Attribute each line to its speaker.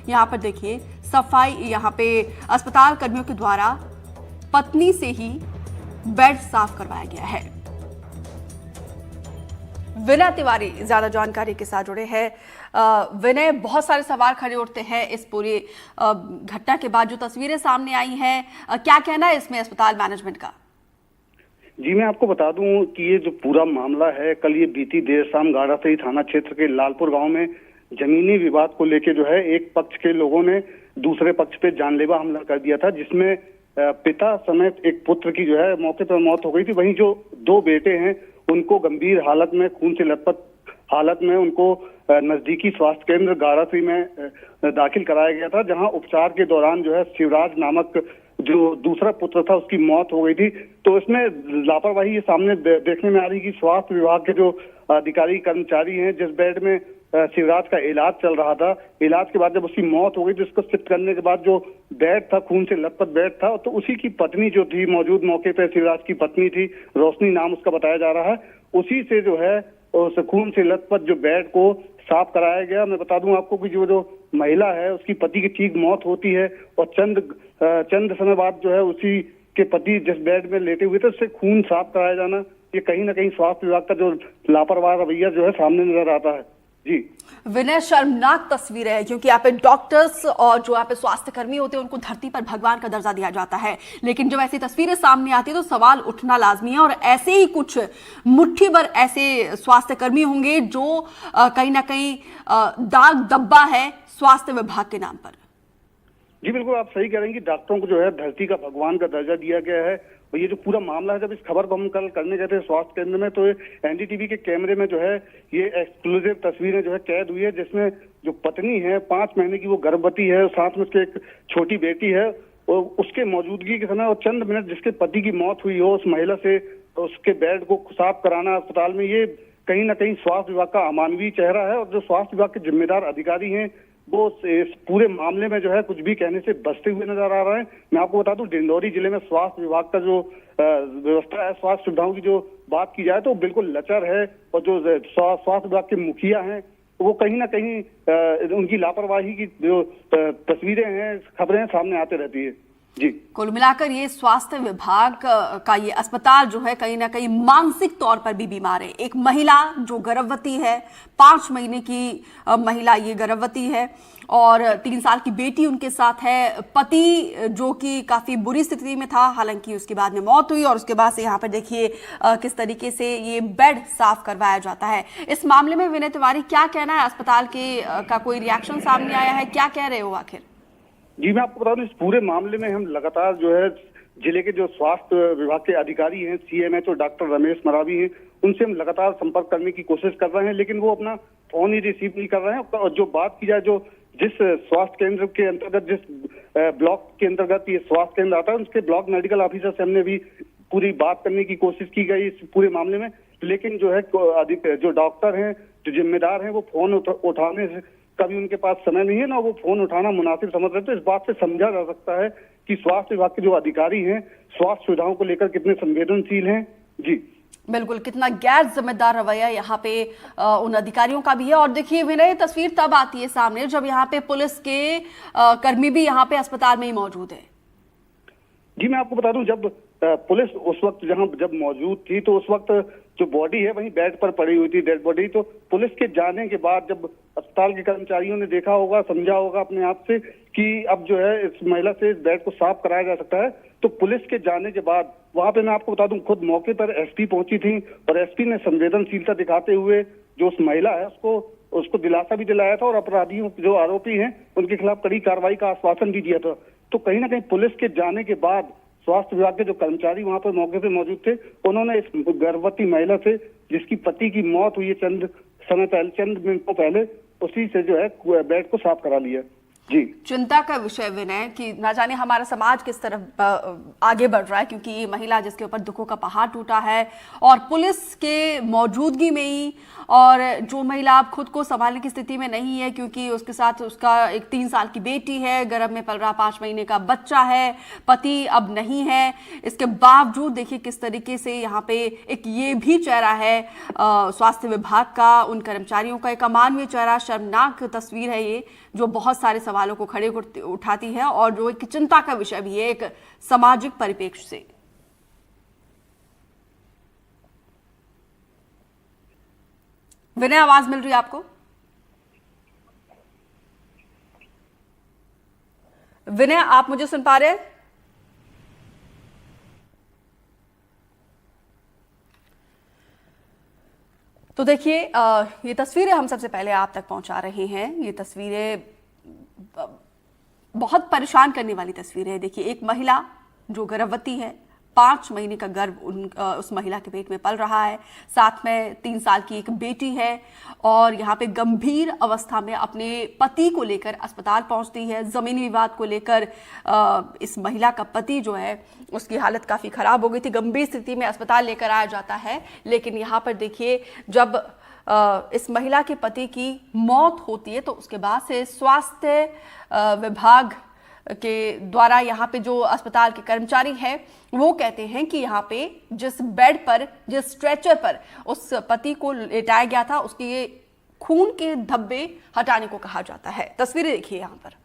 Speaker 1: यहाँ पर देखिए सफाई, यहाँ पे अस्पताल कर्मियों के द्वारा पत्नी से ही बेड साफ करवाया गया है। विनय तिवारी ज्यादा जानकारी के साथ जुड़े हैं। विनय, बहुत सारे सवाल खड़े उठते हैं इस पूरी घटना के बाद जो तस्वीरें सामने आई हैं, क्या कहना है इसमें अस्पताल मैनेजमेंट का?
Speaker 2: जी, मैं आपको बता दूं कि ये जो पूरा मामला है, कल ये बीती देर शाम गाड़ासही थाना क्षेत्र के लालपुर गांव में जमीनी विवाद को लेकर जो है एक पक्ष के लोगों ने दूसरे पक्ष पे जानलेवा हमला कर दिया था, जिसमें पिता समेत एक पुत्र की जो है मौके पर मौत हो गई थी। वहीं जो दो बेटे हैं उनको गंभीर हालत में, खून से लथपथ हालत में उनको नजदीकी स्वास्थ्य केंद्र गाड़ासही में दाखिल कराया गया था, जहां उपचार के दौरान जो है शिवराज नामक जो दूसरा पुत्र था उसकी मौत हो गई थी। तो इसमें लापरवाही ये सामने देखने में आ रही कि स्वास्थ्य विभाग के जो अधिकारी कर्मचारी हैं, जिस बेड में शिवराज का इलाज चल रहा था, इलाज के बाद जब उसकी मौत हो गई तो उसको शिफ्ट करने के बाद जो बेड था, खून से लथपथ बेड था, तो उसी की पत्नी जो थी मौजूद मौके पे, शिवराज की पत्नी थी, रोशनी नाम उसका बताया जा रहा है, उसी से जो है उस खून से लथपथ जो बेड को साफ कराया गया। मैं बता दूं आपको कि जो महिला है उसकी पति की ठीक मौत होती है और चंद समय बाद जो है उसी के पति जिस बेड में लेटे हुए थे उससे खून साफ कराया जाना, ये कहीं ना कहीं स्वास्थ्य विभाग का जो लापरवाह रवैया जो है सामने नजर आता है। जी
Speaker 1: विनय, शर्मनाक तस्वीरें है, क्योंकि यहाँ पे डॉक्टर्स और जो यहाँ पे स्वास्थ्य कर्मी होते हैं उनको धरती पर भगवान का दर्जा दिया जाता है, लेकिन जब ऐसी तस्वीरें सामने आती है तो सवाल उठना लाजमी है। और ऐसे ही कुछ मुट्ठी भर ऐसे स्वास्थ्य कर्मी होंगे जो कहीं ना कहीं दाग धब्बा है स्वास्थ्य विभाग के नाम पर।
Speaker 2: जी बिल्कुल, आप सही कह रहे हैं कि डॉक्टरों को जो है धरती का भगवान का दर्जा दिया गया है। और ये जो पूरा मामला है, जब इस खबर को हम कल करने गए थे स्वास्थ्य केंद्र में, तो एनडीटीवी के कैमरे में जो है ये एक्सक्लूसिव तस्वीरें जो है कैद हुई है, जिसमें जो पत्नी है 5 महीने की वो गर्भवती है, साथ में उसके एक छोटी बेटी है, और उसके मौजूदगी के समय और चंद मिनट जिसके पति की मौत हुई हो, उस महिला से उसके बेड को साफ कराना अस्पताल में, ये कहीं ना कहीं स्वास्थ्य विभाग का अमानवीय चेहरा है। और जो स्वास्थ्य विभाग के जिम्मेदार अधिकारी हैं वो इस पूरे मामले में जो है कुछ भी कहने से बचते हुए नजर आ रहे हैं। मैं आपको बता दूं, डिंडोरी जिले में स्वास्थ्य विभाग का जो व्यवस्था है, स्वास्थ्य सुविधाओं की जो बात की जाए तो बिल्कुल लचर है। और जो स्वास्थ्य विभाग के मुखिया हैं वो कहीं ना कहीं उनकी लापरवाही की जो तस्वीरें हैं, खबरें सामने आते रहती है। जी,
Speaker 1: कुल मिलाकर ये स्वास्थ्य विभाग का ये अस्पताल जो है कहीं ना कहीं मानसिक तौर पर भी बीमार है। एक महिला जो गर्भवती है, 5 महीने की महिला ये गर्भवती है और 3 साल की बेटी उनके साथ है, पति जो कि काफी बुरी स्थिति में था, हालांकि उसके बाद में मौत हुई। और उसके बाद से यहाँ पर देखिए किस तरीके से ये बेड साफ करवाया जाता है। इस मामले में विनय तिवारी क्या कहना है? अस्पताल के का कोई रिएक्शन सामने आया है? क्या कह रहे हो आखिर?
Speaker 2: जी, मैं आपको बता दूं, इस पूरे मामले में हम लगातार जो है जिले के जो स्वास्थ्य विभाग के अधिकारी हैं, सीएमएचओ डॉक्टर रमेश मरावी हैं, उनसे हम लगातार संपर्क करने की कोशिश कर रहे हैं, लेकिन वो अपना फोन ही रिसीव नहीं कर रहे हैं। और जो बात की जाए, जो जिस स्वास्थ्य केंद्र के अंतर्गत, जिस ब्लॉक के अंतर्गत ये स्वास्थ्य केंद्र आता है, उसके ब्लॉक मेडिकल ऑफिसर से हमने भी पूरी बात करने की कोशिश की गई इस पूरे मामले में, लेकिन जो है जो डॉक्टर हैं, जो जिम्मेदार हैं, वो फोन उठाने से कभी उनके पास समय नहीं है, ना वो फोन उठाना मुनासिब समझ रहे। तो इस बात से समझा जा सकता है कि स्वास्थ्य विभाग के जो अधिकारी हैं स्वास्थ्य सुविधाओं को लेकर कितने संवेदनशील हैं। जी
Speaker 1: बिल्कुल, कितना गैर जिम्मेदार रवैया यहाँ पे उन अधिकारियों का भी है। और देखिए विनय, तस्वीर तब आती है सामने जब यहाँ पे पुलिस के कर्मी भी यहाँ पे अस्पताल में ही मौजूद है।
Speaker 2: जी, मैं आपको बता दूं, जब पुलिस उस वक्त जब मौजूद थी तो उस वक्त जो बॉडी है वहीं बेड पर पड़ी हुई थी, डेड बॉडी। तो पुलिस के जाने के बाद जब अस्पताल के कर्मचारियों ने देखा होगा, समझा होगा अपने आप से कि अब जो है इस महिला से इस बेड को साफ कराया जा सकता है, तो पुलिस के जाने के बाद वहां पे मैं आपको बता दूं, खुद मौके पर एसपी पहुंची थी और एसपी ने संवेदनशीलता दिखाते हुए जो उस महिला है उसको दिलासा भी दिलाया था और अपराधियों जो आरोपी हैं उनके खिलाफ कड़ी कार्रवाई का आश्वासन भी दिया था। तो कहीं ना कहीं पुलिस के जाने के बाद स्वास्थ्य विभाग के जो कर्मचारी वहां पर मौके पे मौजूद थे, उन्होंने इस गर्भवती महिला से, जिसकी पति की मौत हुई है चंद मिनटों पहले, उसी से जो है बेड को साफ करा लिया। जी,
Speaker 1: चिंता का विषय विनय कि ना जाने हमारा समाज किस तरफ आगे बढ़ रहा है, क्योंकि ये महिला जिसके ऊपर दुखों का पहाड़ टूटा है और पुलिस के मौजूदगी में ही, और जो महिला अब खुद को संभालने की स्थिति में नहीं है क्योंकि उसके साथ उसका एक 3 साल की बेटी है, गर्भ में पल रहा 5 महीने का बच्चा है, पति अब नहीं है, इसके बावजूद देखिए किस तरीके से यहाँ पे एक ये भी चेहरा है स्वास्थ्य विभाग का, उन कर्मचारियों का एक अमानवीय चेहरा। शर्मनाक तस्वीर है ये, जो बहुत सारे सवाल सवालों को खड़े उठाती है और जो एक चिंता का विषय भी है एक सामाजिक परिप्रेक्ष्य से। विनय, आवाज मिल रही है आपको? विनय, आप मुझे सुन पा रहे हैं? तो देखिए, ये तस्वीरें हम सबसे पहले आप तक पहुंचा रहे हैं। ये तस्वीरें बहुत परेशान करने वाली तस्वीरें हैं। देखिए, एक महिला जो गर्भवती है, 5 महीने का गर्भ उस महिला के पेट में पल रहा है, साथ में 3 साल की एक बेटी है और यहाँ पे गंभीर अवस्था में अपने पति को लेकर अस्पताल पहुंचती है। जमीनी विवाद को लेकर इस महिला का पति जो है उसकी हालत काफ़ी ख़राब हो गई थी, गंभीर स्थिति में अस्पताल लेकर आया जाता है। लेकिन यहाँ पर देखिए, जब इस महिला के पति की मौत होती है तो उसके बाद से स्वास्थ्य विभाग के द्वारा यहाँ पे जो अस्पताल के कर्मचारी हैं वो कहते हैं कि यहाँ पे जिस बेड पर, जिस स्ट्रेचर पर उस पति को लेटाया गया था, उसके खून के धब्बे हटाने को कहा जाता है। तस्वीरें देखिए यहाँ पर।